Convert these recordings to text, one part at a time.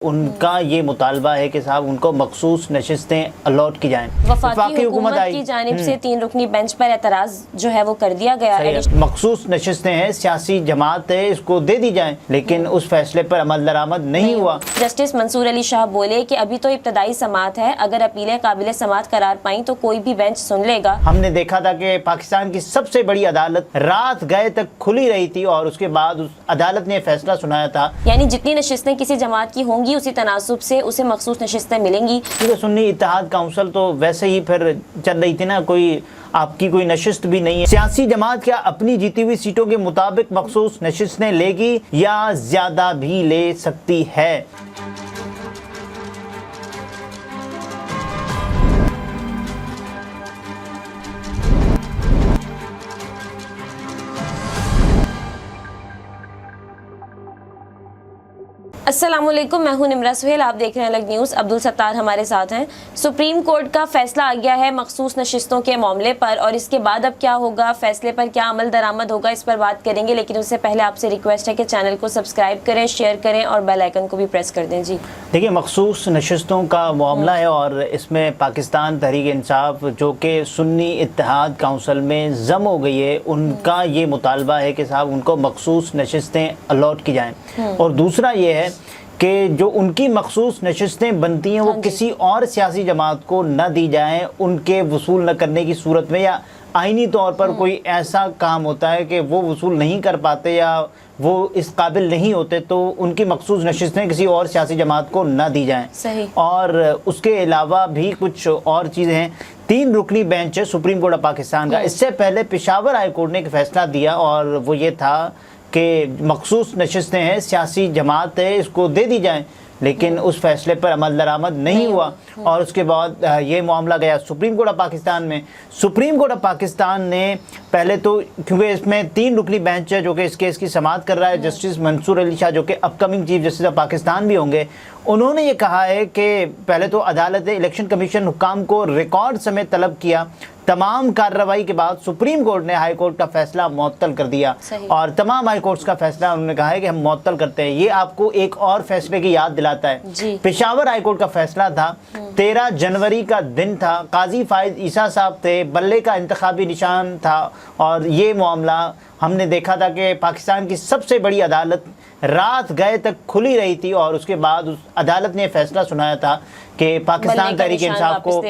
ان کا یہ مطالبہ ہے کہ صاحب ان کو مخصوص نشستیں الاٹ کی جائیں۔ وفاقی حکومت کی جانب سے 3 رکنی بینچ پر اعتراض جو ہے وہ کر دیا گیا ہے۔ مخصوص نشستیں ہیں، سیاسی جماعت ہے، اس کو دے دی جائیں، لیکن اس فیصلے پر عمل درآمد نہیں ہوا۔ جسٹس منصور علی شاہ بولے کہ ابھی تو ابتدائی سماعت ہے، اگر اپیلیں قابل سماعت قرار پائیں تو کوئی بھی بینچ سن لے گا۔ ہم نے دیکھا تھا کہ پاکستان کی سب سے بڑی عدالت رات گئے تک کھلی رہی تھی اور اس کے بعد اس عدالت نے فیصلہ سنایا تھا، یعنی جتنی نشستیں کسی جماعت کی ہوں گی اسی تناسب سے اسے مخصوص نشستیں ملیں گی۔ سنی اتحاد کونسل تو ویسے ہی پھر چل رہی تھی نا، کوئی آپ کی کوئی نشست بھی نہیں ہے۔ سیاسی جماعت کیا اپنی جیتی ہوئی سیٹوں کے مطابق مخصوص نشستیں لے گی یا زیادہ بھی لے سکتی ہے؟ السلام علیکم، میں ہوں نمرہ سہیل، آپ دیکھ رہے ہیں الگ نیوز۔ عبدالستار ہمارے ساتھ ہیں۔ سپریم کورٹ کا فیصلہ آ گیا ہے مخصوص نشستوں کے معاملے پر، اور اس کے بعد اب کیا ہوگا، فیصلے پر کیا عمل درآمد ہوگا، اس پر بات کریں گے، لیکن اس سے پہلے آپ سے ریکویسٹ ہے کہ چینل کو سبسکرائب کریں، شیئر کریں اور بیل آئیکن کو بھی پریس کر دیں۔ جی دیکھیں، مخصوص نشستوں کا معاملہ ہے اور اس میں پاکستان تحریک انصاف جو کہ سنی اتحاد کونسل میں ضم ہو گئی ہے، ان کا یہ مطالبہ ہے کہ صاحب ان کو مخصوص نشستیں الاٹ کی جائیں، اور دوسرا یہ ہے کہ جو ان کی مخصوص نشستیں بنتی ہیں وہ کسی اور سیاسی جماعت کو نہ دی جائیں ان کے وصول نہ کرنے کی صورت میں، یا آئینی طور پر کوئی ایسا کام ہوتا ہے کہ وہ وصول نہیں کر پاتے یا وہ اس قابل نہیں ہوتے تو ان کی مخصوص نشستیں کسی اور سیاسی جماعت کو نہ دی جائیں۔ صحیح۔ اور اس کے علاوہ بھی کچھ اور چیزیں ہیں۔ 3 رکنی بینچ ہے سپریم کورٹ آف پاکستان کا، اس سے پہلے پشاور ہائی کورٹ نے ایک فیصلہ دیا اور وہ یہ تھا کہ مخصوص نشستیں ہیں، سیاسی جماعت ہے، اس کو دے دی جائیں، لیکن اس فیصلے پر عمل درآمد نہیں ہوا، اور اس کے بعد یہ معاملہ گیا سپریم کورٹ آف پاکستان میں۔ سپریم کورٹ آف پاکستان نے پہلے تو، کیونکہ اس میں 3 رکنی بینچ ہے جو کہ اس کیس کی سماعت کر رہا ہے، جسٹس منصور علی شاہ جو کہ upcoming chief justice of Pakistan بھی ہوں گے، انہوں نے یہ کہا ہے کہ پہلے تو عدالت الیکشن کمیشن حکام کو ریکارڈ سمیت طلب کیا، تمام کارروائی کے بعد سپریم کورٹ نے ہائی کورٹ کا فیصلہ معطل کر دیا، اور تمام ہائی کورٹس کا فیصلہ انہوں نے کہا ہے کہ ہم معطل کرتے ہیں۔ یہ آپ کو ایک اور فیصلے کی یاد دلاتا ہے۔ پشاور ہائی کورٹ کا فیصلہ تھا، 13 جنوری کا دن تھا، قاضی فائز عیسیٰ صاحب تھے، بلے کا انتخابی نشان تھا، اور یہ معاملہ ہم نے دیکھا تھا کہ پاکستان کی سب سے بڑی عدالت رات گئے تک کھلی رہی تھی، اور اس کے بعد اس عدالت نے فیصلہ سنایا تھا کہ پاکستان تحریک انصاف کو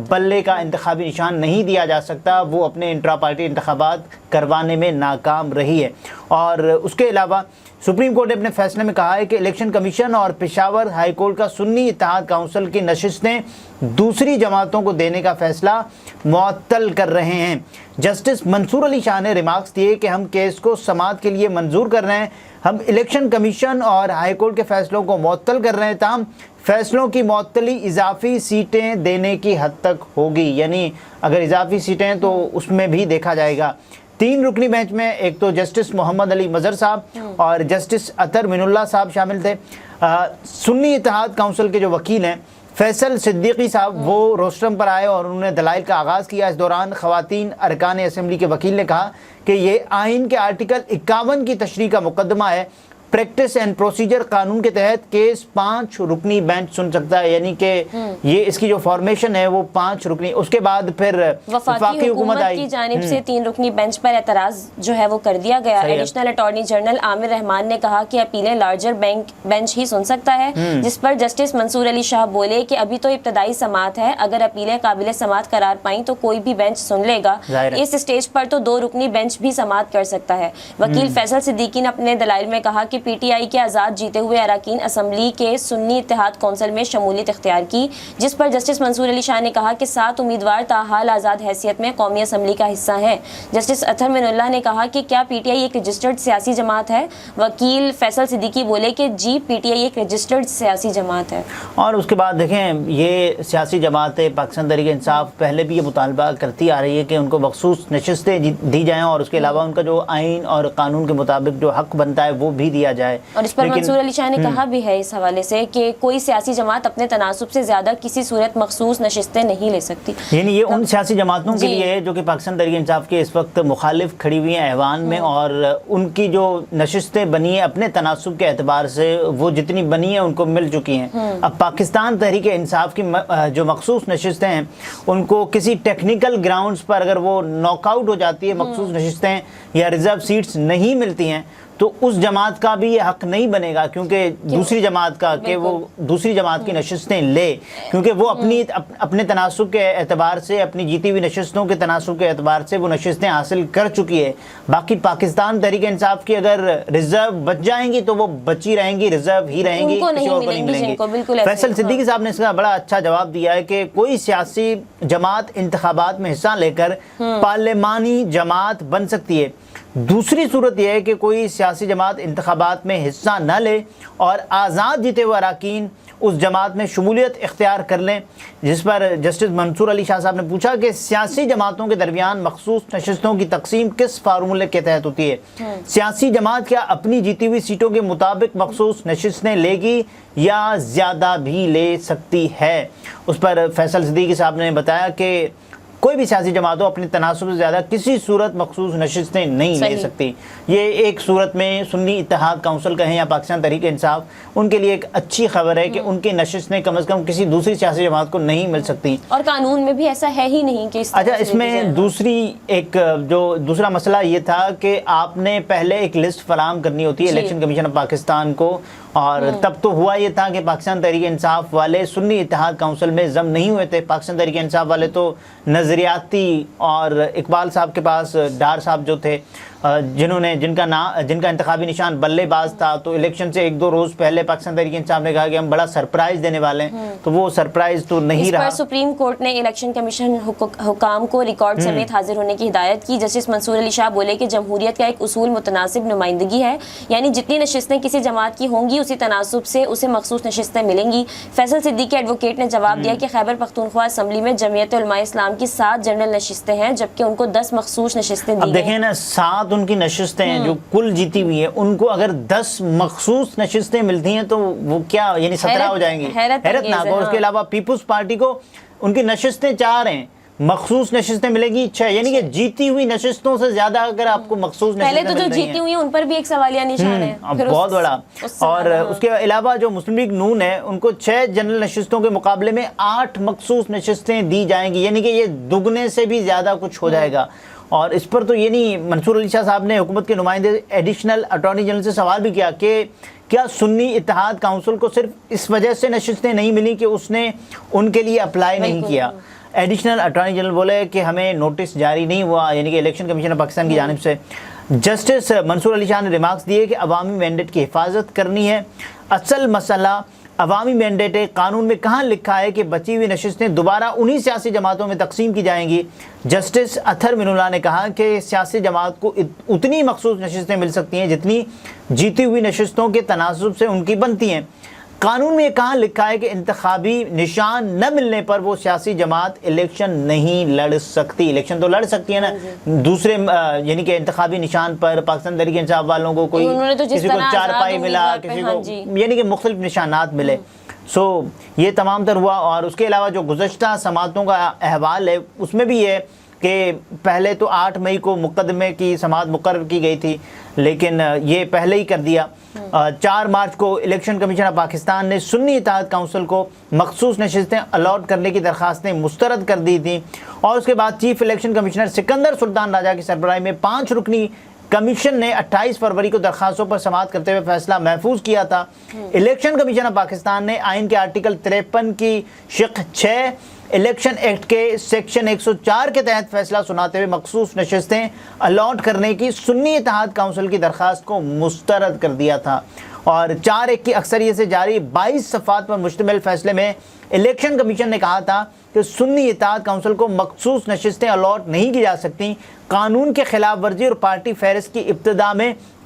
بلے کا انتخابی نشان نہیں دیا جا سکتا، وہ اپنے انٹرا پارٹی انتخابات کروانے میں ناکام رہی ہے۔ اور اس کے علاوہ سپریم کورٹ نے اپنے فیصلے میں کہا ہے کہ الیکشن کمیشن اور پشاور ہائی کورٹ کا سنی اتحاد کونسل کی نشستیں دوسری جماعتوں کو دینے کا فیصلہ معطل کر رہے ہیں۔ جسٹس منصور علی شاہ نے ریمارکس دیے کہ ہم کیس کو سماعت کے لیے منظور کر رہے ہیں، ہم الیکشن کمیشن اور ہائی کورٹ کے فیصلوں کو معطل کر رہے ہیں، تاہم فیصلوں کی معطلی اضافی سیٹیں دینے کی حد تک ہوگی، یعنی اگر اضافی سیٹیں ہیں تو اس میں بھی دیکھا جائے گا۔ 3 رکنی بینچ میں ایک تو جسٹس محمد علی مظہر صاحب اور جسٹس اطہر من اللہ صاحب شامل تھے۔ سنی اتحاد کونسل کے جو وکیل ہیں فیصل صدیقی صاحب، وہ روسٹرم پر آئے اور انہوں نے دلائل کا آغاز کیا۔ اس دوران خواتین ارکان اسمبلی کے وکیل نے کہا کہ یہ آئین کے آرٹیکل 51 کی تشریح کا مقدمہ ہے، پریکٹس اینڈ پروسیجر قانون کے تحت کیس 5 رکنی بینچ سن سکتا ہے، یعنی کہ یہ اس کی جو فارمیشن ہے وہ 5 رکنی۔ اس کے بعد پھر وفاقی حکومت کی جانب سے 3 رکنی بینچ پر اعتراض جو ہے وہ کر دیا گیا۔ ایڈیشنل اٹارنی جنرل عامر رحمان نے کہا کہ اپیلیں لارجر بینچ ہی سن سکتا ہے، جس پر جسٹس منصور علی شاہ بولے کہ ابھی تو ابتدائی سماعت ہے، اگر اپیلیں قابل سماعت قرار پائیں تو کوئی بھی بینچ سن لے گا، اس اسٹیج پر تو 2 رکنی بینچ بھی سماعت کر سکتا ہے۔ وکیل فیصل صدیقی نے اپنے دلائل میں کہا کہ پی ٹی آئی کے آزاد جیتے ہوئے اراکین اسمبلی کے سنی اتحاد کونسل میں شمولیت اختیار کی، جس پر جسٹس منصور علی شاہ نے کہا کہ 7 امیدوار تاحال آزاد حیثیت میں قومی اسمبلی کا حصہ ہیں۔ جسٹس اطہر من اللہ نے کہا کہ کیا پی ٹی آئی ایک رجسٹرڈ سیاسی جماعت ہے؟ وکیل فیصل صدیقی بولے کہ جی، پی ٹی آئی ایک رجسٹرڈ سیاسی جماعت ہے۔ اور اس کے بعد دیکھیں، یہ سیاسی جماعت پاکستان تحریک انصاف پہلے بھی یہ مطالبہ کرتی آ رہی ہے کہ ان کو مخصوص نشستیں دی جائیں، اور اس کے علاوہ ان کا جو آئین اور قانون کے مطابق جو حق بنتا ہے وہ بھی دیا دیا جائے. اور اس پر منصور علی شاہ نے کہا بھی ہے اس حوالے سے کہ کوئی سیاسی جماعت اپنے تناسب سے زیادہ کسی صورت مخصوص نشستیں نہیں لے سکتی. یعنی یہ ان سیاسی جماعتوں کے لیے ہے جو کہ پاکستان تحریک انصاف کے اس وقت مخالف کھڑی ہوئی ہیں ایوان میں, اور ان کی جو نشستیں بنی ہیں اپنے تناسب کے اعتبار سے وہ جتنی بنی ہیں ان کو مل چکی ہیں. اب پاکستان تحریک انصاف کی جو مخصوص نشستیں ہیں ان کو کسی ٹیکنیکل گراؤنڈز پر اگر وہ ناک آؤٹ ہو جاتی ہے, مخصوص نشستیں یا ریزرو سیٹس نہیں ملتی ہیں, تو اس جماعت کا بھی یہ حق نہیں بنے گا کیونکہ دوسری جماعت کا کہ وہ دوسری جماعت کی نشستیں لے, کیونکہ وہ اپنے تناسب کے اعتبار سے, اپنی جیتی ہوئی نشستوں کے تناسب کے اعتبار سے وہ نشستیں حاصل کر چکی ہے. باقی پاکستان تحریک انصاف کی اگر ریزرو بچ جائیں گی تو وہ بچی رہیں گی, ریزرو ہی رہیں گی, کسی اور کو نہیں ملیں گی. فیصل صدیقی صاحب نے اس کا بڑا اچھا جواب دیا ہے کہ کوئی سیاسی جماعت انتخابات میں حصہ لے کر پارلیمانی جماعت بن سکتی ہے. دوسری صورت یہ ہے کہ کوئی سیاسی جماعت انتخابات میں حصہ نہ لے اور آزاد جیتے ہوئے اراکین اس جماعت میں شمولیت اختیار کر لیں, جس پر جسٹس منصور علی شاہ صاحب نے پوچھا کہ سیاسی جماعتوں کے درمیان مخصوص نشستوں کی تقسیم کس فارمولے کے تحت ہوتی ہے. سیاسی جماعت کیا اپنی جیتی ہوئی سیٹوں کے مطابق مخصوص نشستیں لے گی یا زیادہ بھی لے سکتی ہے. اس پر فیصل صدیقی صاحب نے بتایا کہ کوئی بھی سیاسی جماعت ہو اپنے تناسب سے زیادہ کسی صورت مخصوص نشستیں نہیں لے سکتی. یہ ایک صورت میں سنی اتحاد کونسل کہیں یا پاکستان تحریک انصاف, ان کے لیے ایک اچھی خبر ہے کہ ان کی نشستیں کم از کم کسی دوسری سیاسی جماعت کو نہیں مل سکتی. اور قانون میں بھی ایسا ہے ہی نہیں کہ اچھا, اس میں دوسرا مسئلہ یہ تھا کہ آپ نے پہلے ایک لسٹ فراہم کرنی ہوتی ہے الیکشن کمیشن آف پاکستان کو, اور تب تو ہوا یہ تھا کہ پاکستان تحریک انصاف والے سنی اتحاد کونسل میں ضم نہیں ہوئے تھے. پاکستان تحریک انصاف والے تو نظریاتی, اور اقبال صاحب کے پاس ڈار صاحب جو تھے جن کا انتخابی نشان بلے باز تھا, تو الیکشن سے 1-2 روز پہلے پاکستان تحریک انصاف نے کہا کہ ہم بڑا سرپرائز دینے والے ہیں, تو وہ سرپرائز تو نہیں رہا. سپریم کورٹ نے الیکشن کمیشن حکام کو ریکارڈ سمیت حاضر ہونے کی ہدایت کی. جسٹس منصور علی شاہ بولے کہ جمہوریت کا ایک اصول متناسب نمائندگی ہے, یعنی جتنی نشستیں کسی جماعت کی ہوں گی اسی تناسب سے اسے مخصوص نشستیں ملیں گی. فیصل صدیقی ایڈوکیٹ نے جواب دیا کہ خیبر پختونخوا اسمبلی میں جمعیت علماء اسلام کی 7 جنرل نشستیں ہیں, جبکہ ان کو 10 مخصوص نشستیں دی گئی. اب دیکھیں نا, 7 ان کی نشستیں ہیں جو کل جیتی ہوئی ہیں, ان کو اگر 10 مخصوص نشستیں ملتی ہیں تو وہ کیا یعنی 17 ہو جائیں گی. حیرتناک. اور اس کے علاوہ پیپلز پارٹی کو ان کی نشستیں 4 ہیں, مخصوص نشستیں ملے گی 6, یعنی کہ جیتی ہوئی نشستوں سے زیادہ اگر آپ کو مخصوص نشستیں پہلے تو جو جیتی ہوئی ہیں ان پر بھی ایک سوالیہ نشان ہے بہت بڑا. اور اس کے علاوہ جو مسلم لیگ نون ہے ان کو 6 جنرل نشستوں کے مقابلے میں 8 مخصوص نشستیں دی جائیں گی, یعنی کہ یہ دگنے سے بھی زیادہ کچھ ہو جائے گا. اور اس پر تو یہ نہیں, منصور علی شاہ صاحب نے حکومت کے نمائندے ایڈیشنل اٹارنی جنرل سے سوال بھی کیا کہ کیا سنی اتحاد کونسل کو صرف اس وجہ سے نشستیں نہیں ملی کہ اس نے ان کے لیے اپلائی نہیں کیا. ایڈیشنل اٹارنی جنرل بولے کہ ہمیں نوٹس جاری نہیں ہوا, یعنی کہ الیکشن کمیشن آف پاکستان کی جانب سے. جسٹس منصور علی شاہ نے ریمارکس دیے کہ عوامی مینڈیٹ کی حفاظت کرنی ہے, اصل مسئلہ عوامی مینڈیٹ ہے. قانون میں کہاں لکھا ہے کہ بچی ہوئی نشستیں دوبارہ انہی سیاسی جماعتوں میں تقسیم کی جائیں گی. جسٹس اطہر من اللہ نے کہا کہ سیاسی جماعت کو اتنی مخصوص نشستیں مل سکتی ہیں جتنی جیتی ہوئی نشستوں کے تناسب سے ان کی بنتی ہیں. قانون میں کہاں لکھا ہے کہ انتخابی نشان نہ ملنے پر وہ سیاسی جماعت الیکشن نہیں لڑ سکتی. الیکشن تو لڑ سکتی ہے نا دوسرے یعنی کہ انتخابی نشان پر. پاکستان تحریک انصاف والوں کو کوئی کسی کو 4 پائی ملا, کسی کو یعنی کہ مختلف نشانات ملے. سو یہ تمام تر ہوا. اور اس کے علاوہ جو گزشتہ سماعتوں کا احوال ہے اس میں بھی یہ کہ پہلے تو 8 مئی کو مقدمے کی سماعت مقرر کی گئی تھی, لیکن یہ پہلے ہی کر دیا. 4 مارچ کو الیکشن کمیشن آف پاکستان نے سنی اتحاد کونسل کو مخصوص نشستیں الاٹ کرنے کی درخواستیں مسترد کر دی تھیں. اور اس کے بعد چیف الیکشن کمشنر سکندر سلطان راجہ کی سربراہی میں 5 رکنی کمیشن نے 28 فروری کو درخواستوں پر سماعت کرتے ہوئے فیصلہ محفوظ کیا تھا. الیکشن کمیشن آف پاکستان نے آئین کے آرٹیکل 53 کی شق 6 الیکشن ایکٹ کے سیکشن 104 کے تحت فیصلہ سناتے ہوئے مخصوص نشستیں الاٹ کرنے کی سنی اتحاد کونسل کی درخواست کو مسترد کر دیا تھا. اور 4-1 کی اکثریت سے جاری 22 صفحات پر مشتمل فیصلے میں الیکشن کمیشن نے کہا تھا کہ سنی اتحاد کونسل کو مخصوص نشستیں الاٹ نہیں کی جا سکتی. قانون کے خلاف ورزی اور پارٹی فہرست کی ابتدا میں